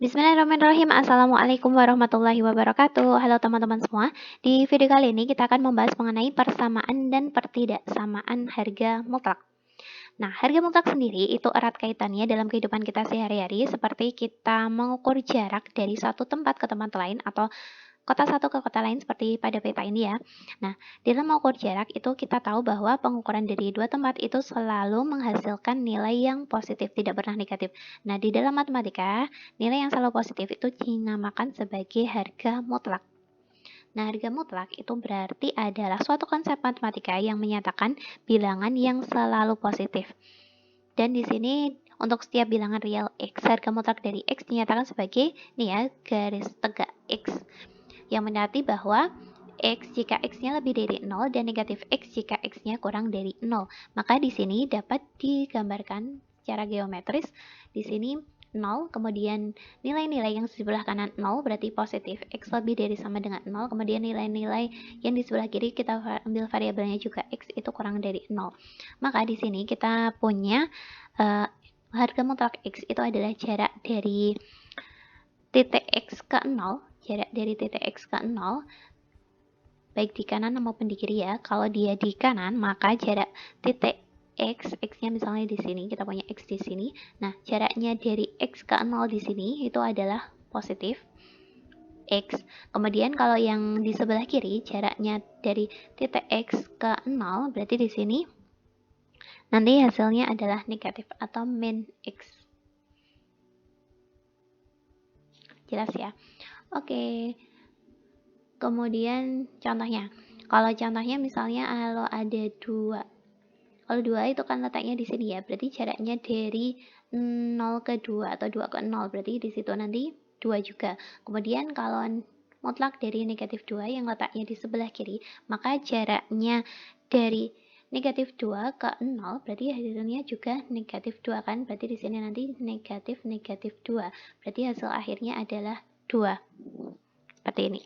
Bismillahirrahmanirrahim. Assalamualaikum warahmatullahi wabarakatuh. Halo teman-teman semua. Di video kali ini kita akan membahas mengenai persamaan dan pertidaksamaan harga mutlak. Nah, harga mutlak sendiri itu erat kaitannya dalam kehidupan kita sehari-hari seperti kita mengukur jarak dari satu tempat ke tempat lain atau kota satu ke kota lain seperti pada peta ini ya. Nah, dalam mengukur jarak itu kita tahu bahwa pengukuran dari dua tempat itu selalu menghasilkan nilai yang positif, tidak pernah negatif. Nah, di dalam matematika, nilai yang selalu positif itu dinamakan sebagai harga mutlak. Nah, harga mutlak itu berarti adalah suatu konsep matematika yang menyatakan bilangan yang selalu positif. Dan di sini untuk setiap bilangan real X, harga mutlak dari X dinyatakan sebagai nih ya, garis tegak X yang menarti bahwa X jika X-nya lebih dari 0 dan negatif X jika X-nya kurang dari 0. Maka di sini dapat digambarkan secara geometris. Di sini 0, kemudian nilai-nilai yang di sebelah kanan 0 berarti positif. X lebih dari sama dengan 0, kemudian nilai-nilai yang di sebelah kiri kita ambil variabelnya juga X itu kurang dari 0. Maka di sini kita punya harga mutlak X itu adalah jarak dari titik X ke 0, jarak dari titik X ke 0, baik di kanan maupun di kiri ya. Kalau dia di kanan, maka jarak titik X, X-nya misalnya di sini, kita punya X di sini. Nah, jaraknya dari X ke 0 di sini itu adalah positif X. Kemudian kalau yang di sebelah kiri, jaraknya dari titik X ke 0, berarti di sini nanti hasilnya adalah negatif atau min X. Jelas ya? Oke. Kemudian contohnya, kalau contohnya misalnya kalau ada 2. Kalau 2 itu kan letaknya di sini ya, berarti jaraknya dari 0 ke 2 atau 2 ke 0, berarti di situ nanti 2 juga. Kemudian kalau mutlak dari negatif 2 yang letaknya di sebelah kiri, maka jaraknya dari negatif 2 ke 0, berarti hasilnya juga negatif 2 kan, berarti di sini nanti negatif 2, berarti hasil akhirnya adalah 2. Seperti ini.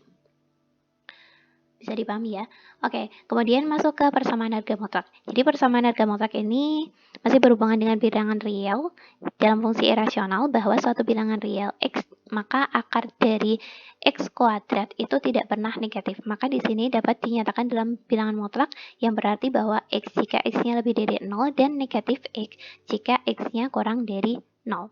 Bisa dipahami ya. Oke, kemudian masuk ke persamaan harga mutlak. Jadi persamaan harga mutlak ini masih berhubungan dengan bilangan real dalam fungsi irasional bahwa suatu bilangan real X maka akar dari X kuadrat itu tidak pernah negatif. Maka di sini dapat dinyatakan dalam bilangan mutlak yang berarti bahwa X jika X-nya lebih dari 0 dan negatif X jika X-nya kurang dari 0.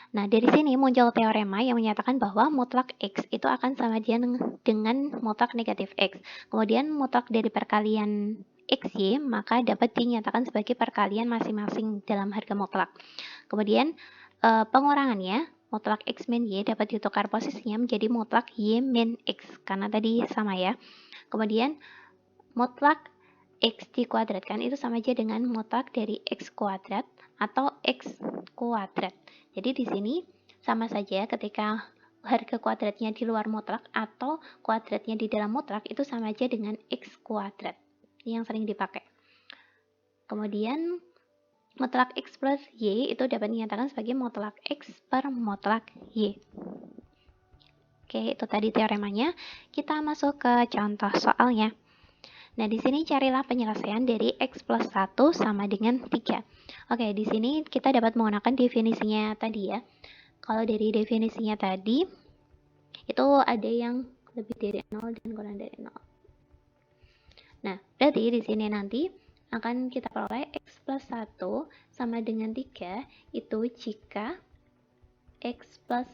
Nah, dari sini muncul teorema yang menyatakan bahwa mutlak X itu akan sama dengan mutlak negatif X. Kemudian mutlak dari perkalian XY maka dapat dinyatakan sebagai perkalian masing-masing dalam harga mutlak. Kemudian pengurangannya, mutlak X min Y dapat ditukar posisinya menjadi mutlak Y min X, karena tadi sama ya. Kemudian mutlak X dikuadratkan itu sama aja dengan mutlak dari X kuadrat atau X kuadrat. Jadi di sini sama saja ketika harga kuadratnya di luar mutlak atau kuadratnya di dalam mutlak itu sama aja dengan X kuadrat. Ini yang sering dipakai. Kemudian mutlak X plus Y itu dapat dinyatakan sebagai mutlak X per mutlak Y. Oke, itu tadi teoremanya. Kita masuk ke contoh soalnya. Nah, di sini carilah penyelesaian dari X plus 1 sama dengan 3. Oke, di sini kita dapat menggunakan definisinya tadi ya. Kalau dari definisinya tadi, itu ada yang lebih dari 0 dan kurang dari 0. Nah, berarti di sini nanti akan kita peroleh X plus 1 sama dengan 3 itu jika X plus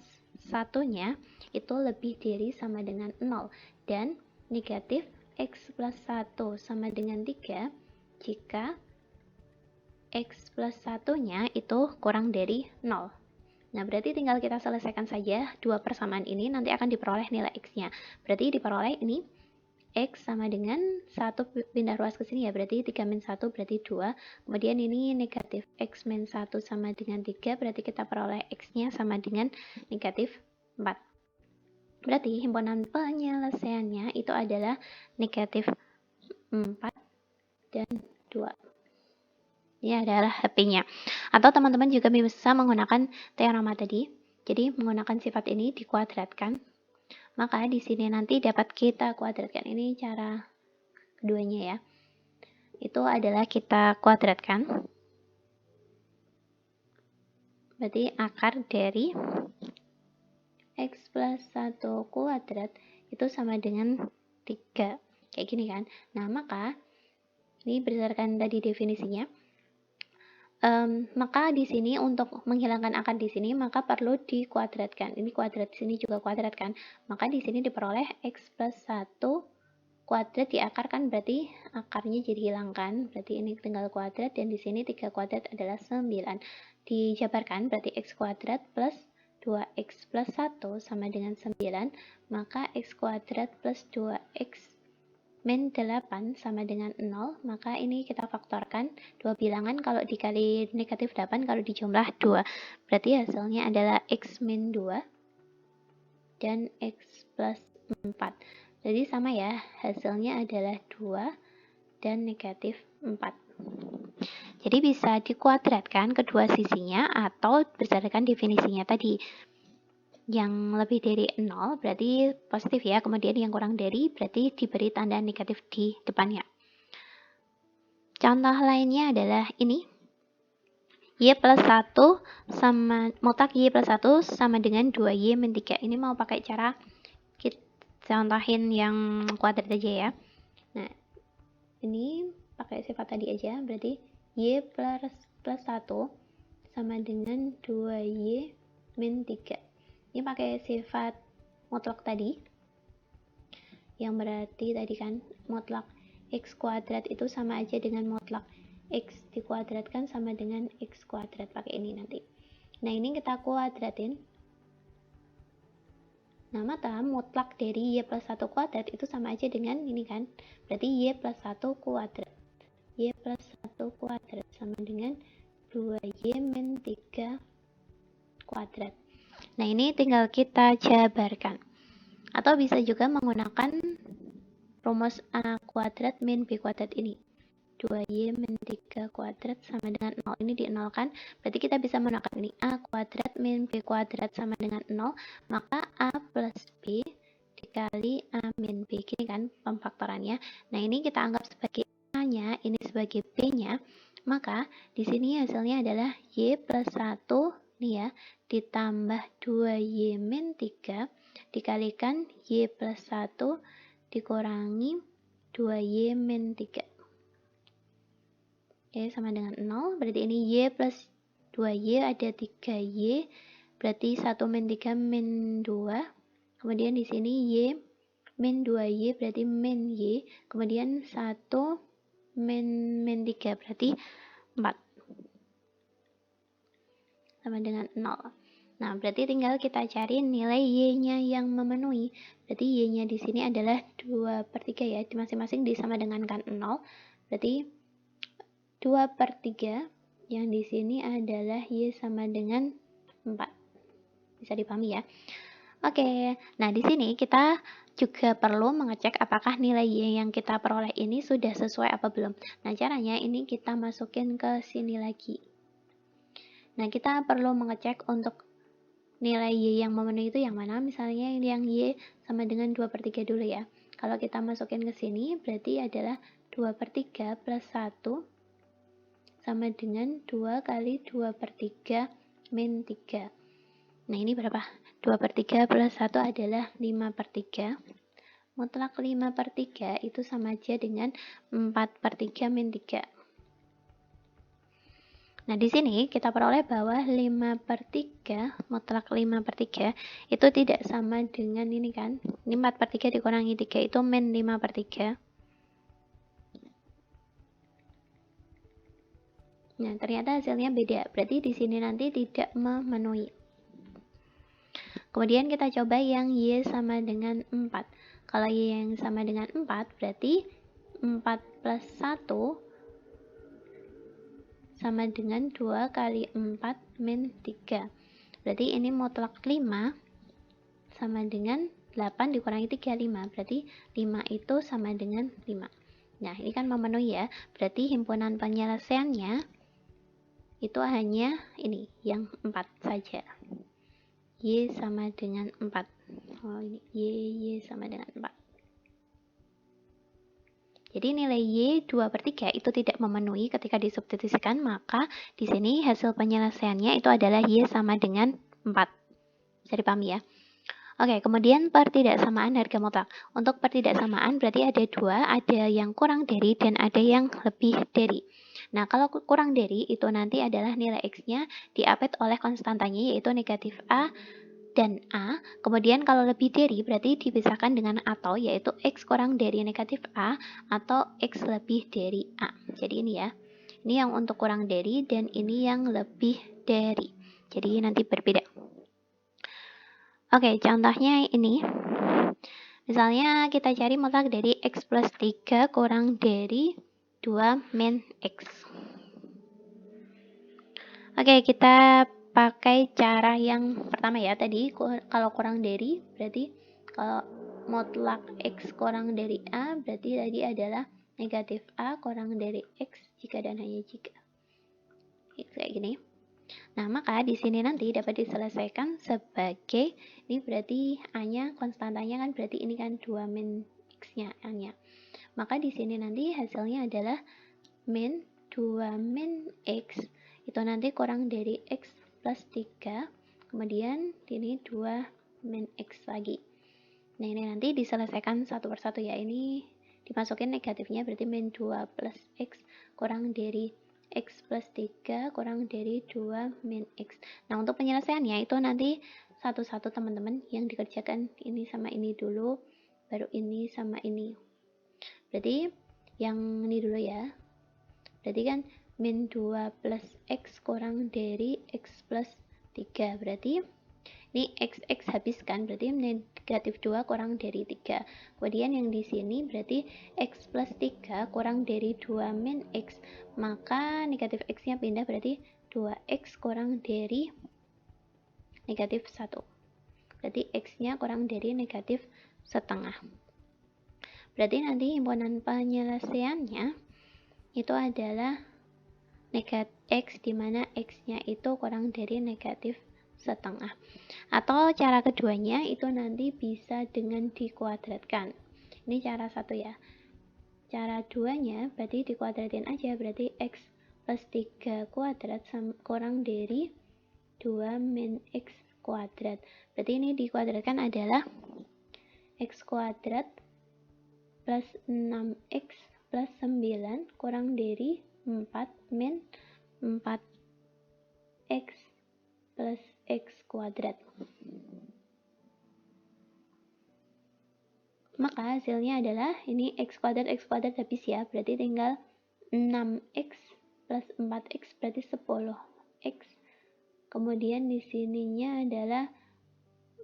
1-nya itu lebih dari sama dengan 0 dan negatif X plus 1 sama dengan 3 jika X plus 1-nya itu kurang dari 0. Nah, berarti tinggal kita selesaikan saja dua persamaan ini, nanti akan diperoleh nilai X-nya. Berarti diperoleh ini X sama dengan 1 pindah ruas ke sini ya, berarti 3 min 1 berarti 2. Kemudian ini negatif X min 1 sama dengan 3, berarti kita peroleh X-nya sama dengan negatif 4. Berarti himpunan penyelesaiannya itu adalah negatif 4 dan 2. Ini adalah HP-nya. Atau teman-teman juga bisa menggunakan teorema tadi. Jadi menggunakan sifat ini dikuadratkan. Maka di sini nanti dapat kita kuadratkan. Ini cara keduanya ya. Itu adalah kita kuadratkan. Berarti akar dari X plus 1 kuadrat itu sama dengan 3. Kayak gini kan. Nah, maka ini berdasarkan tadi definisinya, maka di sini untuk menghilangkan akar di sini maka perlu dikuadratkan. Ini kuadrat, di sini juga kuadrat kan. Maka di sini diperoleh X plus 1 kuadrat diakarkan, berarti akarnya jadi hilang kan. Berarti ini tinggal kuadrat, dan di sini 3 kuadrat adalah 9. Dijabarkan berarti X kuadrat plus 2X plus 1 sama dengan 9. Maka X kuadrat plus 2X min 8 sama dengan 0, maka ini kita faktorkan dua bilangan, kalau dikali negatif 8 kalau dijumlah 2, berarti hasilnya adalah X min 2 dan X plus 4. Jadi sama ya, hasilnya adalah 2 dan negatif 4. Jadi bisa dikuadratkan kedua sisinya atau berdasarkan definisinya tadi. Yang lebih dari 0 berarti positif ya, kemudian yang kurang dari berarti diberi tanda negatif di depannya. Contoh lainnya adalah ini. Y plus 1 sama mutlak Y plus 1 sama dengan 2Y min 3. Ini mau pakai cara kita contohin yang kuadrat aja ya. Nah, ini pakai sifat tadi aja, berarti Y plus 1 sama dengan 2Y min 3. Ini pakai sifat mutlak tadi, yang berarti tadi kan mutlak X kuadrat itu sama aja dengan mutlak X dikuadratkan sama dengan X kuadrat, pakai ini nanti. Nah, ini kita kuadratin. Nah, maka mutlak dari Y plus 1 kuadrat itu sama aja dengan ini kan, berarti Y plus 1 kuadrat. Y plus 1 kuadrat sama dengan 2Y min 3 kuadrat. Nah, ini tinggal kita jabarkan. Atau bisa juga menggunakan rumus A kuadrat min B kuadrat ini. 2Y min 3 kuadrat sama dengan 0. Ini di-nolkan, berarti kita bisa menggunakan ini. A kuadrat min B kuadrat sama dengan 0. Maka A plus B dikali A min B. Gini kan pemfaktorannya. Nah, ini kita anggap sebagai A-nya, ini sebagai B-nya. Maka di sini hasilnya adalah Y plus 1 nih ya, ditambah 2Y min 3 dikalikan Y plus 1 dikurangi 2Y min 3. Oke, sama dengan 0, berarti ini Y plus 2Y ada 3Y, berarti 1 min 3 min 2, kemudian di sini Y min 2Y berarti min Y, kemudian 1 min 3 berarti 4. Sama dengan 0. Nah, berarti tinggal kita cari nilai Y-nya yang memenuhi. Berarti Y-nya di sini adalah 2/3 ya. Di masing-masing disama dengankan 0. Berarti 2/3 yang di sini adalah Y sama dengan 4. Bisa dipahami ya. Oke, nah di sini kita juga perlu mengecek apakah nilai Y yang kita peroleh ini sudah sesuai apa belum. Nah, caranya ini kita masukin ke sini lagi. Nah, kita perlu mengecek untuk nilai Y yang memenuhi itu yang mana. Misalnya yang Y sama dengan 2/3 dulu ya. Kalau kita masukin ke sini, berarti adalah 2/3 plus 1 sama dengan 2 kali 2/3 min 3. Nah, ini berapa? 2/3 plus 1 adalah 5/3. Mutlak 5/3 itu sama aja dengan 4/3 min 3. Nah, di sini kita peroleh bahwa 5/3, mutlak 5/3 itu tidak sama dengan ini kan. Ini 4/3 dikurangi 3 itu min 5/3. Nah, ternyata hasilnya beda. Berarti di sini nanti tidak memenuhi. Kemudian kita coba yang Y sama dengan 4. Kalau Y yang sama dengan 4, berarti 4 plus 1 sama dengan 2 kali 4 min 3. Berarti ini mutlak 5 sama dengan 8 dikurangi 3, 5. Berarti 5 itu sama dengan 5. Nah, ini kan memenuhi ya. Berarti himpunan penyelesaiannya itu hanya ini, yang 4 saja. Y sama dengan 4. Oh, ini Y sama dengan 4. Jadi nilai Y 2/3 itu tidak memenuhi ketika disubstitusikan, maka di sini hasil penyelesaiannya itu adalah Y sama dengan 4. Bisa dipahami ya? Oke, kemudian pertidaksamaan harga mutlak. Untuk pertidaksamaan berarti ada dua, ada yang kurang dari dan ada yang lebih dari. Nah, kalau kurang dari itu nanti adalah nilai X-nya diapit oleh konstantanya yaitu negatif A dan A. Kemudian kalau lebih dari berarti dipisahkan dengan atau yaitu X kurang dari negatif A atau X lebih dari A. Jadi ini ya. Ini yang untuk kurang dari dan ini yang lebih dari. Jadi nanti berbeda. Oke, contohnya ini. Misalnya kita cari mutlak dari X plus 3 kurang dari 2 min X. Oke, kita pakai cara yang pertama ya. Tadi kalau kurang dari berarti kalau mutlak X kurang dari A berarti tadi adalah negatif A kurang dari X jika dan hanya jika. Kayak gini. Nah, maka di sini nanti dapat diselesaikan sebagai ini berarti A-nya konstantanya kan berarti ini kan 2 min X-nya A-nya. Maka di sini nanti hasilnya adalah min 2 min X itu nanti kurang dari X plus 3 kemudian ini 2 min X lagi. Nah, ini nanti diselesaikan satu persatu ya. Ini dimasukin negatifnya berarti min 2 plus X kurang dari X plus 3 kurang dari 2 min X. Nah, untuk penyelesaiannya itu nanti satu-satu teman-teman yang dikerjakan ini sama ini dulu, baru ini sama ini. Berarti yang ini dulu ya. Berarti kan min 2 plus X kurang dari X plus 3. Berarti ini X habiskan, berarti negatif 2 kurang dari 3. Kemudian yang di sini berarti X plus 3 kurang dari 2 min X. Maka negatif X-nya pindah berarti 2X kurang dari negatif 1. Berarti X-nya kurang dari negatif setengah. Berarti nanti himpunan penyelesaiannya itu adalah negatif X di mana X-nya itu kurang dari negatif setengah. Atau cara keduanya itu nanti bisa dengan dikuadratkan. Ini cara satu ya. Cara duanya berarti dikuadratin aja, berarti X plus 3 kuadrat kurang dari 2 min X kuadrat. Berarti ini dikuadratkan adalah X kuadrat plus 6X plus 9 kurang dari 4 min 4X plus X kuadrat. Maka hasilnya adalah ini X kuadrat habis ya, berarti tinggal 6X plus 4X berarti 10X. Kemudian di sininya adalah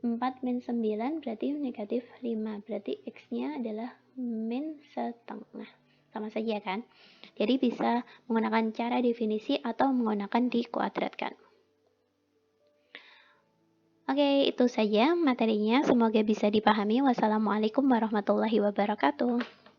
4 min 9 berarti negatif 5, berarti X-nya adalah min setengah. Sama saja kan? Jadi bisa menggunakan cara definisi atau menggunakan dikuadratkan. Oke, itu saja materinya. Semoga bisa dipahami. Wassalamualaikum warahmatullahi wabarakatuh.